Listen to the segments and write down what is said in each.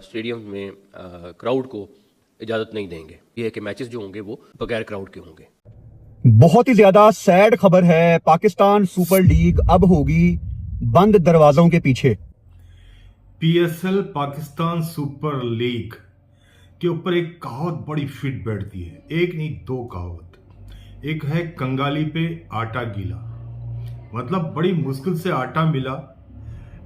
Stadium में crowd को इजाज़त नहीं देंगे। ये है कि मैचेस जो होंगे वो बगैर क्राउड के होंगे। बहुत ही ज्यादा सैड खबर है, पाकिस्तान सुपर लीग अब होगी बंद दरवाजों के पीछे। पीएसएल पाकिस्तान सुपर लीग के ऊपर एक कहावत बड़ी फिट बैठती है, एक नहीं दो कहावत। एक है कंगाली पे आटा गीला, मतलब बड़ी मुश्किल से आटा मिला,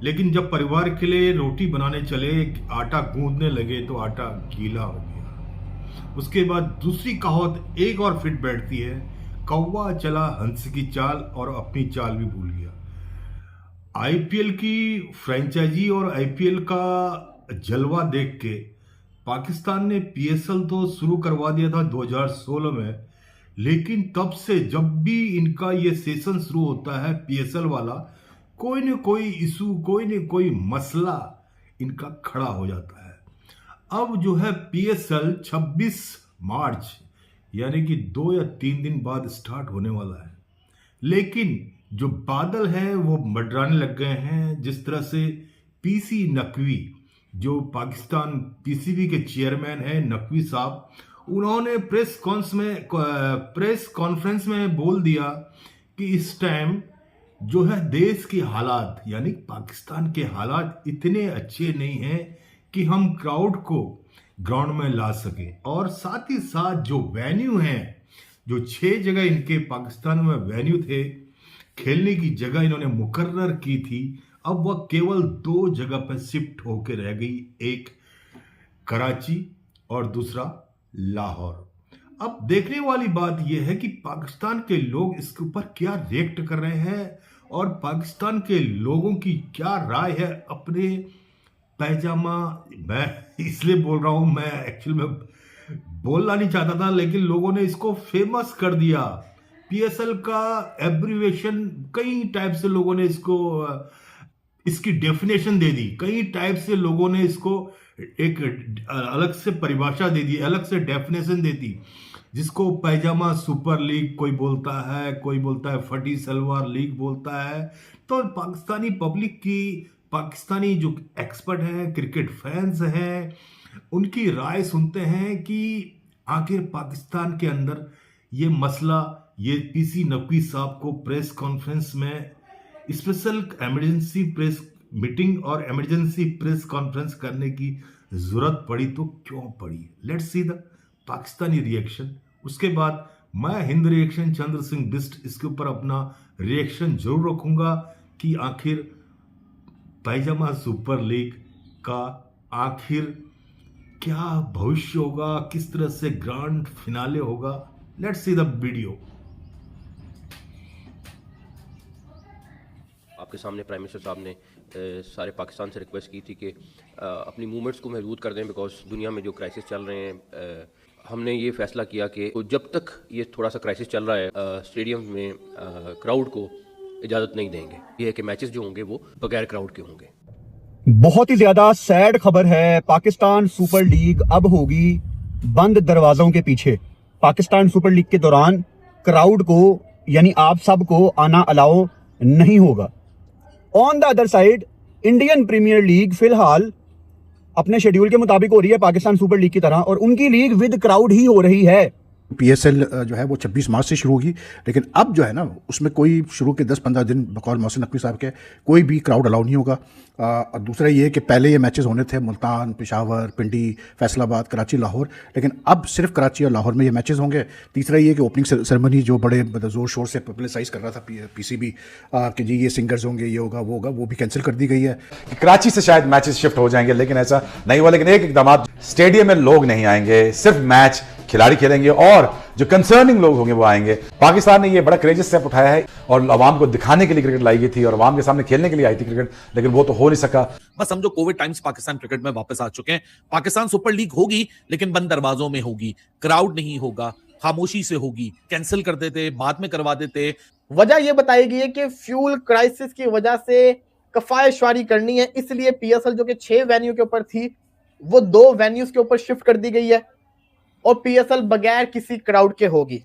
लेकिन जब परिवार के लिए रोटी बनाने चले, आटा गूंदने लगे तो आटा गीला हो गया। उसके बाद दूसरी कहावत एक और फिट बैठती है, कौवा चला हंस की चाल और अपनी चाल भी भूल गया। आईपीएल की फ्रेंचाइजी और आईपीएल का जलवा देख के पाकिस्तान ने पीएसएल तो शुरू करवा दिया था 2016 में, लेकिन तब से जब भी इनका ये सेशन शुरू होता है पीएसएल वाला, कोई न कोई इशू, कोई न कोई मसला इनका खड़ा हो जाता है। अब जो है पीएसएल 26 मार्च यानी कि 2 या 3 दिन बाद स्टार्ट होने वाला है, लेकिन जो बादल हैं वो मंडराने लग गए हैं। जिस तरह से पीसी नकवी, जो पाकिस्तान पीसीबी के चेयरमैन हैं नकवी साहब, उन्होंने प्रेस कॉन्फ्रेंस में बोल दिया कि इस टाइम जो है देश के हालात यानी पाकिस्तान के हालात इतने अच्छे नहीं हैं कि हम क्राउड को ग्राउंड में ला सके। और साथ ही साथ जो वेन्यू हैं, जो 6 जगह इनके पाकिस्तान में वेन्यू थे, खेलने की जगह इन्होंने मुकर्रर की थी, अब वह केवल 2 जगह पर शिफ्ट होकर रह गई, एक कराची और दूसरा लाहौर। अब देखने वाली बात यह है कि पाकिस्तान के लोग इसके ऊपर क्या रिएक्ट कर रहे हैं और पाकिस्तान के लोगों की क्या राय है अपने पैजामा। मैं इसलिए बोल रहा हूं, मैं एक्चुअल में बोलना नहीं चाहता था, लेकिन लोगों ने इसको फेमस कर दिया। पीएसएल का एब्रिविएशन कई टाइप से लोगों ने इसकी डेफिनेशन दे दी, कई टाइप से लोगों ने इसको एक अलग से परिभाषा दे दी, अलग से डेफिनेशन दे दी, जिसको पैजामा सुपर लीग कोई बोलता है, कोई बोलता है फटी सलवार लीग बोलता है। तो पाकिस्तानी पब्लिक की, पाकिस्तानी जो एक्सपर्ट हैं, क्रिकेट फैंस हैं, उनकी राय सुनते हैं कि आखिर पाकिस्तान के अंदर ये मसला, ये पीसी नकवी साहब को प्रेस कॉन्फ्रेंस में स्पेशल इमरजेंसी प्रेस मीटिंग और इमरजेंसी प्रेस कॉन्फ्रेंस करने की जरूरत पड़ी तो क्यों पड़ी। Let's see the Pakistani reaction. उसके बाद मैं हिंद रिएक्शन चंद्र सिंह बिस्ट इसके ऊपर अपना रिएक्शन जरूर रखूंगा कि आखिर पैजामा सुपर लीग का आखिर क्या भविष्य होगा, किस तरह से ग्रांड फिनाले होगा। Let's see the video. आपके सामने प्राइम मिनिस्टर साहब ने सारे पाकिस्तान से रिक्वेस्ट की थी कि अपनी मूवमेंट्स को महदूद कर दें, बिकॉज दुनिया में जो क्राइसिस चल रहे हैं, हमने ये फैसला किया कि जब तक ये थोड़ा सा क्राइसिस चल रहा है स्टेडियम में क्राउड को इजाज़त नहीं देंगे। ये है कि मैचेस जो होंगे वो बगैर क्राउड के होंगे। बहुत ही ज्यादा सैड खबर है, पाकिस्तान सुपर लीग अब होगी बंद दरवाजों के पीछे। पाकिस्तान सुपर लीग के दौरान क्राउड को यानी आप सबको आना अलाउ नहीं होगा। On the other side Indian Premier League फिलहाल अपने शेड्यूल के मुताबिक हो रही है पाकिस्तान सुपर लीग की तरह, और उनकी लीग विद क्राउड ही हो रही है। पीएसएल जो है वो 26 मार्च से शुरू होगी, लेकिन अब जो है ना उसमें कोई शुरू के 10-15 दिन बकौल मोहसिन नकवी साहब के कोई भी क्राउड अलाउ नहीं होगा। और दूसरा ये कि पहले ये मैचेस होने थे मुल्तान, पेशावर, पिंडी, फैसलाबाद, कराची, लाहौर, लेकिन अब सिर्फ कराची और लाहौर में ये मैचेस होंगे। तीसरा ये कि ओपनिंग सेरेमनी जो बड़े ज़ोर शोर से पब्लिसाइज कर रहा था पीसीबी कि जी ये सिंगर्स होंगे, ये होगा, वो होगा, वो भी कैंसिल कर दी गई है। कराची से शायद मैचेस शिफ्ट हो जाएंगे, लेकिन ऐसा नहीं हुआ। लेकिन एक इकदाम, स्टेडियम में लोग नहीं आएंगे, सिर्फ मैच खिलाड़ी खेलेंगे और जो कंसर्निंग लोग होंगे वो आएंगे। पाकिस्तान ने ये बड़ा क्रेजियस स्टेप उठाया है और आवाम को दिखाने के लिए क्रिकेट लाई गई थी और आवाम के सामने खेलने के लिए आई थी क्रिकेट, लेकिन वो तो हो नहीं सका। बस समझो कोविड टाइम्स पाकिस्तान क्रिकेट में वापस आ चुके हैं। पाकिस्तान सुपर लीग होगी लेकिन बंद दरवाजों में होगी, क्राउड नहीं होगा, खामोशी से होगी, कैंसिल कर देते, बाद में करवा देते। वजह यह बताई गई है कि फ्यूल क्राइसिस की वजह से कफायशवारी करनी है, इसलिए पीएसएल जो कि 6 वेन्यू के ऊपर थी वो 2 वेन्यूज के ऊपर शिफ्ट कर दी गई है और पीएसएल बगैर किसी क्राउड के होगी।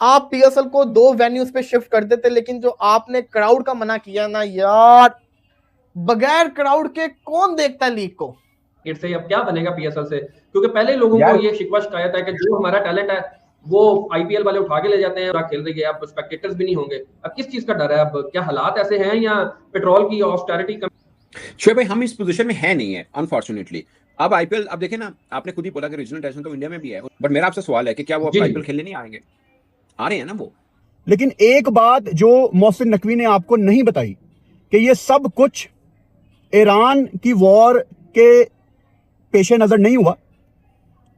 आप पीएसएल को 2 वेन्यूज पे शिफ्ट कर देते, लेकिन जो आपने क्राउड का मना किया ना यार, बगैर क्राउड के कौन देखता लीग को। क्रिकेट से, अब क्या बनेगा पीएसएल से? क्योंकि पहले लोगों को ये शिकवा शिकायत है कि जो हमारा टैलेंट है वो आईपीएल वाले उठा के ले जाते हैं और खेल रही है, अब स्पेक्टेटर्स भी नहीं होंगे। अब किस चीज का डर है? अब क्या हालात ऐसे हैं या पेट्रोल की ऑस्टेरिटी कम? शोएब भाई, हम इस पोजीशन में है नहीं है अनफॉर्चुनेटली। अब आईपीएल, अब देखें ना, आपने खुद ही बोला कि रीजनल टेंशन तो इंडिया में भी है, बट मेरा आपसे सवाल है कि क्या वो अब आईपीएल खेलने नहीं आएंगे? आ रहे हैं ना वो। लेकिन एक बात जो मोहसिन नकवी ने आपको नहीं बताई कि ये सब कुछ ईरान की वॉर के पेशे नजर नहीं हुआ।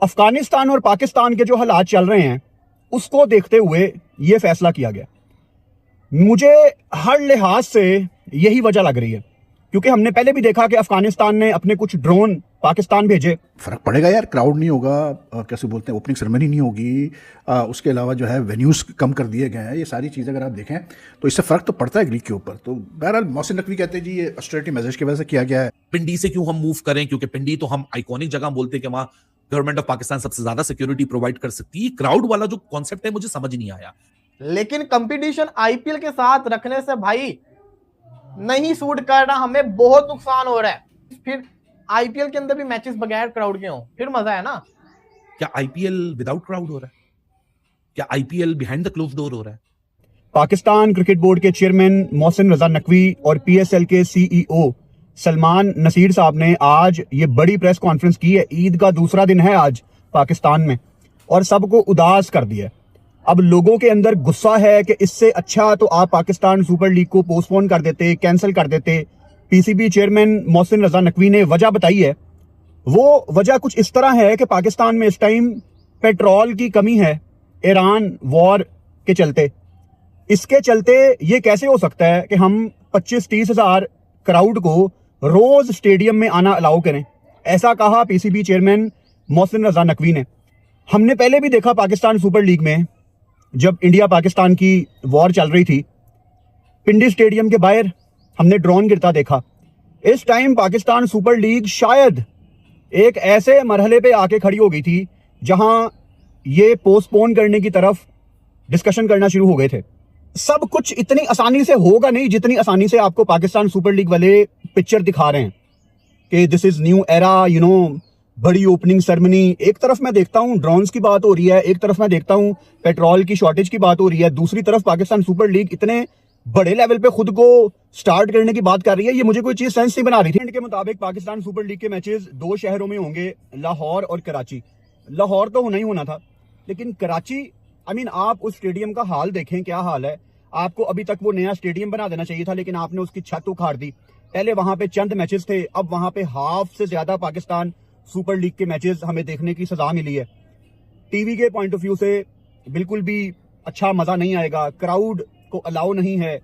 अफगानिस्तान और पाकिस्तान के जो हालात चल रहे हैं उसको देखते हुए यह फैसला किया गया। मुझे हर लिहाज से यही वजह लग रही है, क्योंकि हमने पहले भी देखा कि अफगानिस्तान ने अपने कुछ ड्रोन पाकिस्तान भेजे। फर्क पड़ेगा यार, क्राउड नहीं होगा, कैसे बोलते हैं, ओपनिंग सेरेमनी नहीं होगी, उसके अलावा जो है वेन्यूज कम कर दिए गए हैं। ये सारी चीज़ें अगर आप देखें तो इससे फर्क तो पड़ता है लीग के ऊपर। तो बहरहाल मोहसिन नकवी कहते हैं जी ये ऑस्टेरिटी मेजर्स की वजह से किया गया है। पिंडी से क्यों हम मूव करें? क्योंकि पिंडी तो हम आइकॉनिक जगह बोलते हैं कि वहां गवर्नमेंट ऑफ पाकिस्तान सबसे ज्यादा सिक्योरिटी प्रोवाइड कर सकती है। क्राउड वाला जो कॉन्सेप्ट है मुझे समझ नहीं आया। लेकिन कंपटीशन आईपीएल के साथ रखने से भाई नहीं सूट कर रहा, हमें बहुत नुकसान हो रहा है। फिर आईपीएल के अंदर भी मैचेस बगैर क्राउड के हों, फिर मजा है ना। क्या आईपीएल विदाउट क्राउड हो रहा है? क्या IPL behind the close door हो रहा है? पाकिस्तान क्रिकेट बोर्ड के चेयरमैन मोहसिन रजा नकवी और पीएसएल के सीईओ सलमान नसीर साहब ने आज ये बड़ी प्रेस कॉन्फ्रेंस की है। ईद का दूसरा दिन है आज पाकिस्तान में, और सबको उदास कर दिया। अब लोगों के अंदर गुस्सा है कि इससे अच्छा तो आप पाकिस्तान सुपर लीग को पोस्टपोन कर देते, कैंसिल कर देते। पीसीबी चेयरमैन मोहसिन रजा नकवी ने वजह बताई है। वो वजह कुछ इस तरह है कि पाकिस्तान में इस टाइम पेट्रोल की कमी है ईरान वॉर के चलते। इसके चलते ये कैसे हो सकता है कि हम 25-30 हजार क्राउड को रोज स्टेडियम में आना अलाउ करें। ऐसा कहा पीसीबी चेयरमैन मोहसिन रजा नकवी ने। हमने पहले भी देखा पाकिस्तान सुपर लीग में, जब इंडिया पाकिस्तान की वॉर चल रही थी, पिंडी स्टेडियम के बाहर हमने ड्रोन गिरता देखा। इस टाइम पाकिस्तान सुपर लीग शायद एक ऐसे मरहले पे आके खड़ी हो गई थी जहां ये पोस्टपोन करने की तरफ डिस्कशन करना शुरू हो गए थे। सब कुछ इतनी आसानी से होगा नहीं जितनी आसानी से आपको पाकिस्तान सुपर लीग वाले पिक्चर दिखा रहे हैं कि this is new era, you know, बड़ी ओपनिंग सेरेमनी। एक तरफ मैं देखता हूं ड्रोन्स की बात हो रही है, एक तरफ मैं देखता हूं पेट्रोल की शॉर्टेज की बात हो रही है, दूसरी तरफ पाकिस्तान सुपर लीग इतने बड़े लेवल पे खुद को स्टार्ट करने की बात कर रही है। ये मुझे कोई चीज सेंस नहीं बना रही थी। के मुताबिक पाकिस्तान सुपर लीग के मैचेस 2 शहरों में होंगे, लाहौर और कराची। लाहौर तो होना ही होना था, लेकिन कराची, आप उस स्टेडियम का हाल देखें, क्या हाल है। आपको अभी तक वो नया स्टेडियम बना देना चाहिए था, लेकिन आपने उसकी छत उखाड़ दी। पहले वहां पे चंद मैचेस थे, अब वहां पे हाफ से ज्यादा पाकिस्तान सुपर लीग के मैचेस हमें देखने की सजा मिली है। टीवी के पॉइंट ऑफ व्यू से बिल्कुल भी अच्छा मजा नहीं आएगा, क्राउड को अलाउ नहीं है।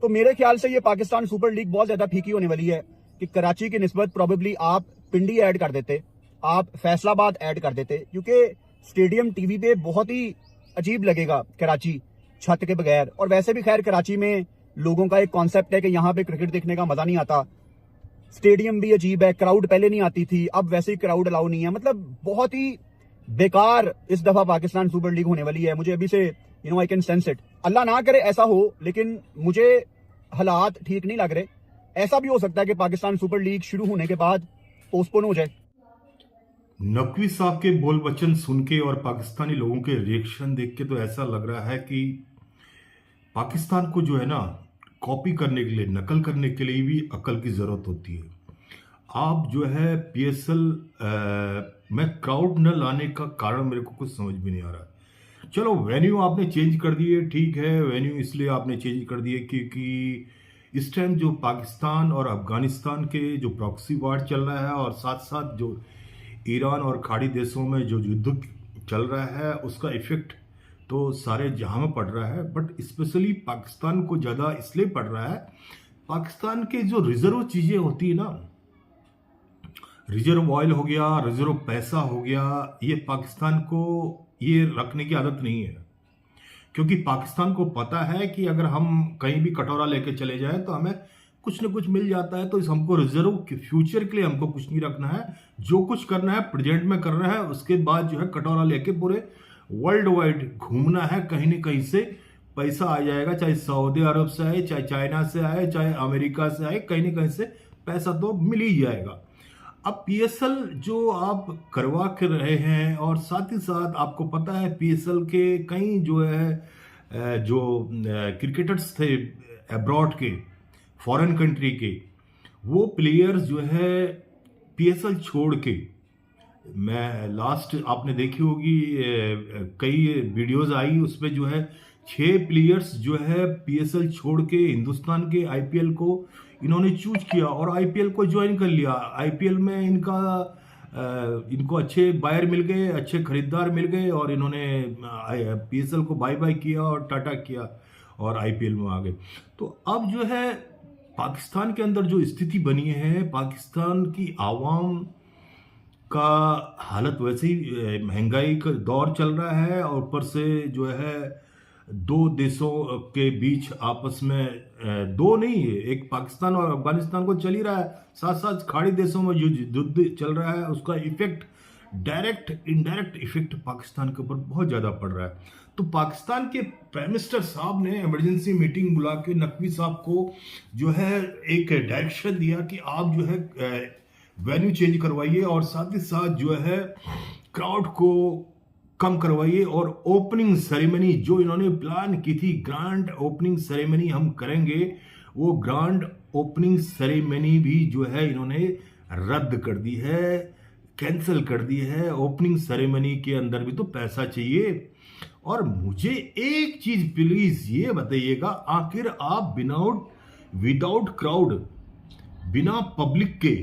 तो मेरे ख्याल से ये पाकिस्तान सुपर लीग बहुत ज्यादा फीकी होने वाली है कि कराची की निस्बत प्रोबेबली आप पिंडी ऐड कर देते, आप फैसलाबाद ऐड कर देते, क्योंकि स्टेडियम टीवी पे बहुत ही अजीब लगेगा कराची छत के बगैर। और वैसे भी खैर कराची में लोगों का एक कॉन्सेप्ट है कि यहाँ पे क्रिकेट देखने का मजा नहीं आता। स्टेडियम भी अजीब है, क्राउड पहले नहीं आती थी, अब वैसे ही क्राउड अलाउ नहीं है। मतलब बहुत ही बेकार इस दफा पाकिस्तान सुपर लीग होने वाली है। मुझे अभी से आई कैन सेंस इट। अल्लाह ना करे ऐसा हो, लेकिन मुझे हालात ठीक नहीं लग रहे। ऐसा भी हो सकता है कि पाकिस्तान सुपर लीग शुरू होने के बाद पोस्टपोन हो जाए। नकवी साहब के बोल वचन सुन के और पाकिस्तानी लोगों के रिएक्शन देख के तो ऐसा लग रहा है कि पाकिस्तान को जो है ना, कॉपी करने के लिए, नकल करने के लिए भी अकल की ज़रूरत होती है। आप जो है पीएसएल में क्राउड न लाने का कारण मेरे को कुछ समझ भी नहीं आ रहा। चलो वेन्यू आपने चेंज कर दिए, ठीक है, वेन्यू इसलिए आपने चेंज कर दिए क्योंकि इस टाइम जो पाकिस्तान और अफगानिस्तान के जो प्रॉक्सी वार चल रहा है और साथ साथ जो ईरान और खाड़ी देशों में जो युद्ध चल रहा है उसका इफेक्ट तो सारे जहां में पड़ रहा है, बट स्पेशली पाकिस्तान को ज़्यादा इसलिए पड़ रहा है। पाकिस्तान के जो रिजर्व चीज़ें होती है ना, रिजर्व ऑयल हो गया, रिजर्व पैसा हो गया, ये पाकिस्तान को ये रखने की आदत नहीं है, क्योंकि पाकिस्तान को पता है कि अगर हम कहीं भी कटोरा लेके चले जाएं तो हमें कुछ न कुछ मिल जाता है। तो इस हमको रिजर्व के फ्यूचर के लिए हमको कुछ नहीं रखना है, जो कुछ करना है प्रेजेंट में करना है, उसके बाद जो है कटोरा लेके पूरे वर्ल्ड वाइड घूमना है। कहीं न कहीं से पैसा आ जाएगा, चाहे सऊदी अरब से आए, चाहे चाइना से आए, चाहे अमेरिका से आए, कहीं न कहीं से पैसा तो मिल ही जाएगा। अब पीएसएल जो आप करवा के रहे हैं, और साथ ही साथ आपको पता है पीएसएल के कई जो है जो क्रिकेटर्स थे अब्रॉड के, फॉरेन कंट्री के, वो प्लेयर्स जो है पीएसएल छोड़ के, मैं लास्ट आपने देखी होगी कई वीडियोस आई, उसमें जो है 6 प्लेयर्स जो है पीएसएल छोड़ के हिंदुस्तान के आईपीएल को इन्होंने चूज किया और आईपीएल को ज्वाइन कर लिया। आईपीएल में इनको अच्छे बायर मिल गए, अच्छे खरीदार मिल गए, और इन्होंने पीएसएल को बाय बाय किया और टाटा किया और आईपीएल में आ गए। तो अब जो है पाकिस्तान के अंदर जो स्थिति बनी है, पाकिस्तान की आवाम का हालत वैसे ही, महंगाई का दौर चल रहा है, और ऊपर से जो है दो देशों के बीच आपस में, दो नहीं है, एक पाकिस्तान और अफगानिस्तान को चल ही रहा है, साथ साथ खाड़ी देशों में जो युद्ध चल रहा है उसका effect, direct indirect effect Pakistan के ऊपर बहुत ज़्यादा पड़ रहा है। तो पाकिस्तान के प्राइम मिनिस्टर साहब ने इमरजेंसी मीटिंग बुला के नकवी साहब को जो है एक डायरेक्शन दिया कि आप जो है वेन्यू चेंज करवाइए, और साथ ही साथ जो है क्राउड को कम करवाइए, और ओपनिंग सेरेमनी जो इन्होंने प्लान की थी, ग्रैंड ओपनिंग सेरेमनी हम करेंगे, वो ग्रैंड ओपनिंग सेरेमनी भी जो है इन्होंने रद्द कर दी है, कैंसिल कर दी है। ओपनिंग सेरेमनी के अंदर भी तो पैसा चाहिए। और मुझे एक चीज प्लीज ये बताइएगा, आखिर आप विदाउट क्राउड, बिना पब्लिक के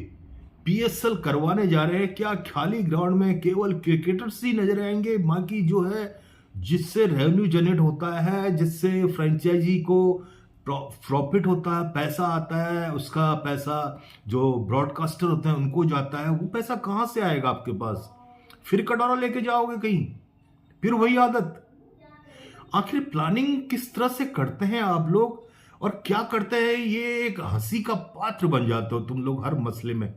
पीएसएल करवाने जा रहे हैं? क्या खाली ग्राउंड में केवल क्रिकेटर्स ही नजर आएंगे? बाकी जो है जिससे रेवेन्यू जनरेट होता है, जिससे फ्रेंचाइजी को प्रॉफिट होता है, पैसा आता है, उसका पैसा जो ब्रॉडकास्टर होते हैं उनको जाता है, वो पैसा कहां से आएगा आपके पास? फिर कटोरा लेके जाओगे कहीं, फिर वही आदत। आखिर प्लानिंग किस तरह से करते हैं आप लोग और क्या करते हैं? ये एक हंसी का पात्र बन जाते हो तुम लोग हर मसले में,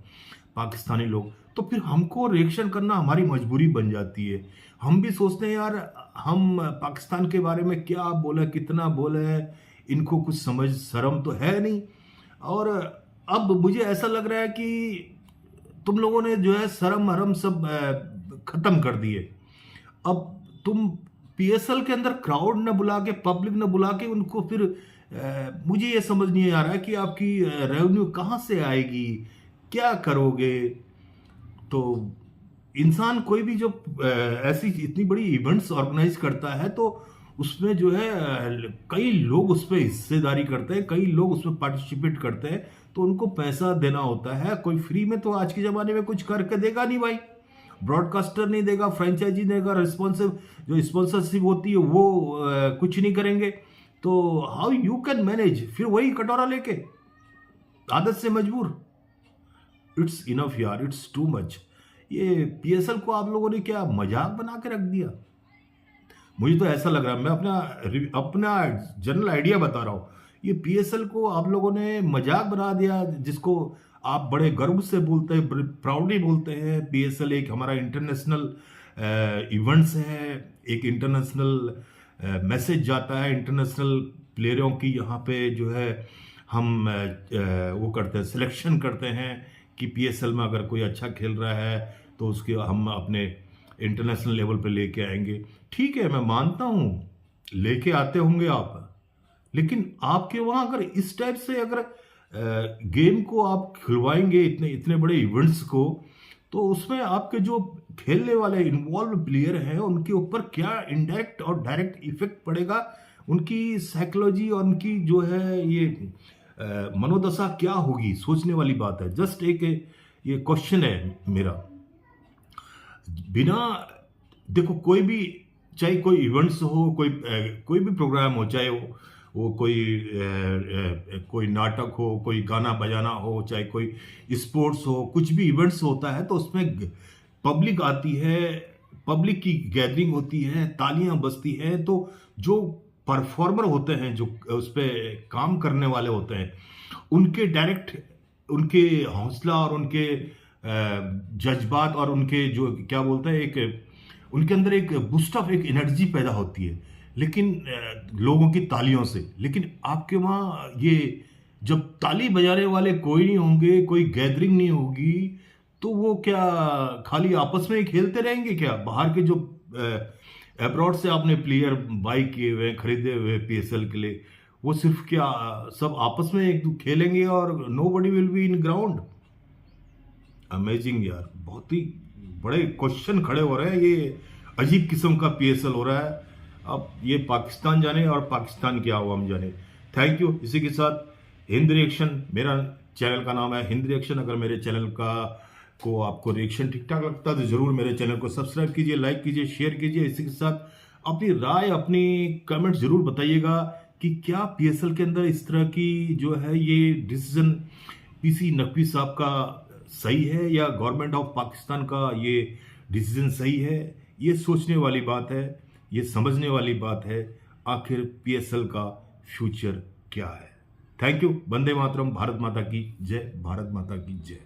पाकिस्तानी लोग। तो फिर हमको रिएक्शन करना हमारी मजबूरी बन जाती है। हम भी सोचते हैं यार हम पाकिस्तान के बारे में क्या बोले, कितना बोले, इनको कुछ समझ शर्म तो है नहीं। और अब मुझे ऐसा लग रहा है कि तुम लोगों ने जो है शर्म हरम सब खत्म कर दिए। अब तुम पीएसएल के अंदर क्राउड न बुला के, पब्लिक न बुला के उनको, फिर मुझे ये समझ नहीं आ रहा है कि आपकी रेवेन्यू कहाँ से आएगी, क्या करोगे? तो इंसान कोई भी जो ऐसी इतनी बड़ी इवेंट्स ऑर्गेनाइज करता है तो उसमें जो है कई लोग उस पर हिस्सेदारी करते हैं, कई लोग उसमें पार्टिसिपेट करते हैं, तो उनको पैसा देना होता है। कोई फ्री में तो आज के ज़माने में कुछ करके देगा नहीं भाई। ब्रॉडकास्टर नहीं देगा, फ्रेंचाइजी देगा, रिस्पॉन्सिव जो स्पॉन्सरशिप होती है वो कुछ नहीं करेंगे। तो हाउ यू कैन मैनेज? फिर वही कटोरा लेके, आदत से मजबूर। इट्स इनफ यार, इट्स टू मच। ये पीएसएल को आप लोगों ने क्या मजाक बना के रख दिया? मुझे तो ऐसा लग रहा है, मैं अपना जनरल आइडिया बता रहा हूँ। ये पीएसएल को आप लोगों ने मजाक बना दिया, जिसको आप बड़े गर्व से बोलते हैं, प्राउडली बोलते हैं। पीएसएल एक हमारा इंटरनेशनल इवेंट्स है, एक इंटरनेशनल मैसेज जाता है इंटरनेशनल प्लेयरों की। यहाँ पे जो है हम वो करते हैं, सिलेक्शन करते हैं कि पीएसएल में अगर कोई अच्छा खेल रहा है तो उसके हम अपने इंटरनेशनल लेवल पे लेके आएंगे। ठीक है, मैं मानता हूँ लेके आते होंगे आप, लेकिन आपके वहाँ अगर इस टाइप से अगर गेम को आप खिलवाएंगे, इतने बड़े इवेंट्स को, तो उसमें आपके जो खेलने वाले इन्वॉल्व प्लेयर हैं उनके ऊपर क्या इनडायरेक्ट और डायरेक्ट इफेक्ट पड़ेगा, उनकी साइकोलॉजी और उनकी जो है ये मनोदशा क्या होगी, सोचने वाली बात है। जस्ट एक ये क्वेश्चन है मेरा। बिना देखो, कोई भी, चाहे कोई इवेंट्स हो, कोई भी प्रोग्राम हो, चाहे वो कोई नाटक हो, कोई गाना बजाना हो, चाहे कोई स्पोर्ट्स हो, कुछ भी इवेंट्स होता है तो उसमें पब्लिक आती है, पब्लिक की गैदरिंग होती है, तालियां बजती हैं। तो जो परफॉर्मर होते हैं, जो उस पर काम करने वाले होते हैं, उनके डायरेक्ट उनके हौसला और उनके जज्बात और उनके जो क्या बोलते हैं, एक उनके अंदर एक बूस्ट ऑफ एक एनर्जी पैदा होती है, लेकिन लोगों की तालियों से। लेकिन आपके वहाँ ये जब ताली बजाने वाले कोई नहीं होंगे, कोई गैदरिंग नहीं होगी, तो वो क्या खाली आपस में ही खेलते रहेंगे क्या? बाहर के जो अब्रॉड से आपने प्लेयर बाई किए हुए खरीदे हुए पीएसएल के लिए, वो सिर्फ क्या सब आपस में एक खेलेंगे और nobody will be in ground? Amazing यार, बहुत ही बड़े क्वेश्चन खड़े हो रहे हैं। ये अजीब किस्म का पीएसएल हो रहा है। अब ये पाकिस्तान जाने और पाकिस्तान की आवाम जाने। Thank you. इसी के साथ हिंद रिएक्शन, मेरा चैनल का नाम है हिंद रिएक्शन। अगर मेरे चैनल को आपको रिएक्शन ठीक ठाक लगता है तो जरूर मेरे चैनल को सब्सक्राइब कीजिए, लाइक कीजिए, शेयर कीजिए। इसी के साथ अपनी राय, अपनी कमेंट जरूर बताइएगा कि क्या पीएसएल के अंदर इस तरह की जो है ये डिसीजन पीसी नकवी साहब का सही है या गवर्नमेंट ऑफ पाकिस्तान का ये डिसीजन सही है। ये सोचने वाली बात है, ये समझने वाली बात है, आखिर पीएसएल का फ्यूचर क्या है। Thank you. वंदे मातरम। भारत माता की जय। भारत माता की जय।